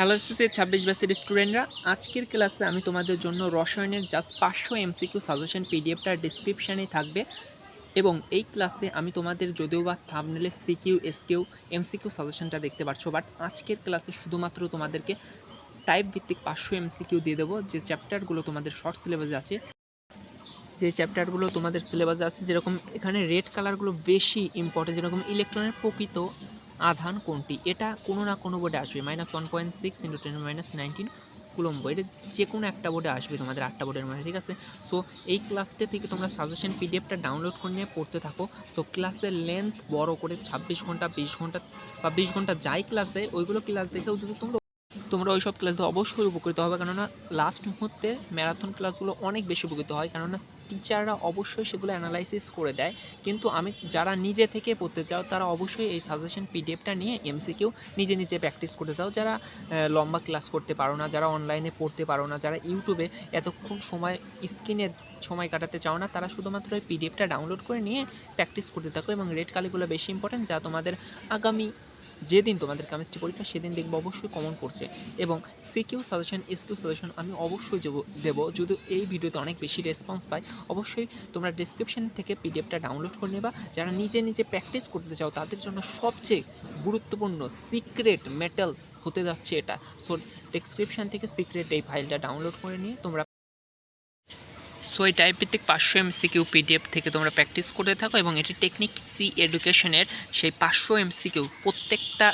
Hello SSC 26 ব্যাচের স্টুডেন্টরা, আজকের ক্লাসে আমি তোমাদের জন্য রসায়নের জাস্ট 500 এমসিকিউ সাজেশন পিডিএফটা ডিসক্রিপশানেই থাকবে। এবং এই ক্লাসে আমি তোমাদের যদিও বা থাম্বনেলে সিকিউ এসকিউ এমসিকিউ সাজেশনটা দেখতে পাচ্ছ, বাট আজকের ক্লাসে শুধুমাত্র তোমাদেরকে টাইপ ভিত্তিক 500 এমসিকিউ দিয়ে দেবো। যে চ্যাপ্টারগুলো তোমাদের শর্ট সিলেবাসে আছে, যেরকম এখানে রেড কালারগুলো বেশি ইম্পর্টেন্ট, যেরকম ইলেকট্রনের প্রকৃত আধান কোনটি, এটা কোনো না কোনো বোর্ডে আসবে। -1.6 × 10⁻19 কুলম্ব, এটা যে কোনো একটা বোর্ডে আসবে, তোমাদের 8টা বোর্ডের মধ্যে, ঠিক আছে। সো এই ক্লাসটা থেকে তোমরা সাজেশন পিডিএফটা ডাউনলোড করে নিয়ে পড়তে থাকো। সো ক্লাসের লেন্থ বড় করে 26 ঘন্টা 20 ঘন্টা বা 20 ঘন্টা যাই ক্লাস দেয়, ওইগুলো ক্লাস দেখেও যদি তোমরা ওই সব ক্লাসে অবশ্যই উপকৃত হবে, কেননা লাস্ট মুহূর্তে ম্যারাথন ক্লাসগুলো অনেক বেশি উপকৃত হয়, কেননা টিচাররা অবশ্যই সেগুলো অ্যানালাইসিস করে দেয়। কিন্তু আমি যারা নিজে থেকে পড়তে চাও তারা অবশ্যই এই সাজেশন পিডিএফটা নিয়ে এমসিকিউ নিজে নিজে প্র্যাকটিস করতে চাও। যারা লম্বা ক্লাস করতে পারো না, যারা অনলাইনে পড়তে পারো না, যারা ইউটিউবে এতক্ষণ সময় স্ক্রিনে সময় কাটাতে চাও না, তারা শুধুমাত্র এই পিডিএফটা ডাউনলোড করে নিয়ে প্র্যাকটিস করতে থাকো। এবং রেড কালিগুলো বেশি ইম্পর্টেন্ট, যা তোমাদের আগামী যেদিন তোমাদের কেমিস্ট্রি পরীক্ষা সেদিন দেখবো অবশ্যই কমন পড়ছে। এবং সিকিউ সাজেশন এসকিউ সাজেশন আমি অবশ্যই দেবো, যদি এই ভিডিওতে অনেক বেশি রেসপন্স পাই। অবশ্যই তোমরা ডিসক্রিপশন থেকে পিডিএফটা ডাউনলোড করে নেবা। যারা নিজে নিজে প্র্যাকটিস করতে চাও তাদের জন্য সবচেয়ে গুরুত্বপূর্ণ সিক্রেট মেটাল হতে যাচ্ছে এটা। সো ডিসক্রিপশন থেকে সিক্রেট এই ফাইলটা ডাউনলোড করে নিয়ে তোমরা এই টাইপ ভিত্তিক 500 এমসিকিউ পিডিএফ থেকে তোমরা প্র্যাকটিস করতে থাকো। এবং এটি টেকনিক সি এডুকেশনের সেই 500 এমসিকিউ, প্রত্যেকটা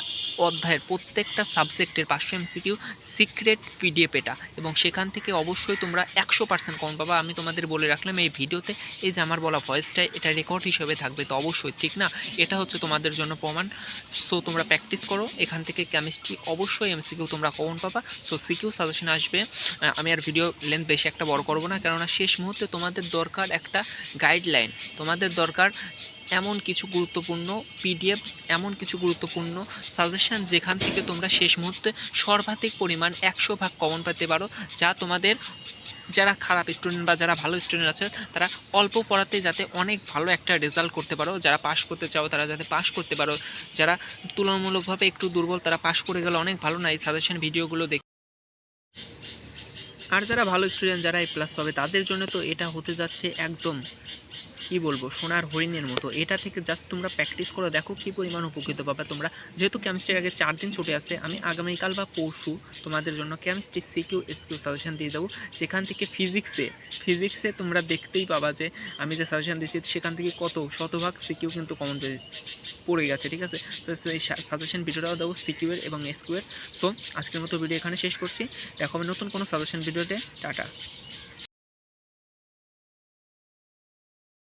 অধ্যায়ের প্রত্যেকটা সাবজেক্টের 500 এমসিকিউ সিক্রেট পিডিএফ এটা। এবং সেখান থেকে অবশ্যই তোমরা 100% কমন পাবা। আমি তোমাদের বলে রাখলাম এই ভিডিওতে, এই যে আমার বলা ভয়েসটা এটা রেকর্ড হিসেবে থাকবে, তো অবশ্যই ঠিক না, এটা হচ্ছে তোমাদের জন্য প্রমাণ। সো তোমরা প্র্যাকটিস করো, এখান থেকে কেমিস্ট্রি অবশ্যই এমসিকিউ তোমরা কমন পাবা। সো সিকিউ সাজেশন আসবে। আমি আর ভিডিও লেন্থ বেশি একটা বড় করবো না, কেননা শেষ মুহূর্তে তোমাদের দরকার একটা গাইডলাইন, তোমাদের দরকার এমন কিছু গুরুত্বপূর্ণ পিডিএফ, এমন কিছু গুরুত্বপূর্ণ সাজেশন যেখান থেকে তোমরা শেষ মুহূর্তে সর্বাধিক পরিমাণ 100% কমন পেতে পারো, যা তোমাদের যারা খারাপ স্টুডেন্ট বা যারা ভালো স্টুডেন্ট আছে তারা অল্প পড়াতে যাতে অনেক ভালো একটা রেজাল্ট করতে পারো, যারা পাস করতে চাও তারা যাতে পাস করতে পারো, যারা তুলনামূলকভাবে একটু দুর্বল তারা পাস করে গেলে অনেক ভালো না এই সাজেশন ভিডিওগুলো দেখে। আর যারা ভালো স্টুডেন্ট, যারা A+ পাবে, তাদের জন্য তো এটা হতে যাচ্ছে একদম কি বলবো সোনার হরিণের মতো। এটা থেকে জাস্ট তোমরা প্র্যাকটিস করো, দেখো কি পরিমাণ উপকৃত পাবে তোমরা। যেহেতু কেমিস্ট্রির আগে 4 দিন ছুটে আছে, আমি আগামীকাল বা পরশু তোমাদের জন্য কেমিস্ট্রি সিকিউ এসকিউ সাজেশন দিয়ে দেবো। সেখান থেকে ফিজিক্সে তোমরা দেখতেই পাবা যে আমি যে সাজেশন দিচ্ছি সেখান থেকে কত শতভাগ সিকিউ কিন্তু কমন পড়ে গেছে, ঠিক আছে। তো এই সাজেশন ভিডিওটাও দেবো সিকিউয়ের এবং এসকিউয়ের। সো আজকের মতো ভিডিও এখানে শেষ করছি, দেখো আমি নতুন কোনো সাজেশন ভিডিওতে। টাটা।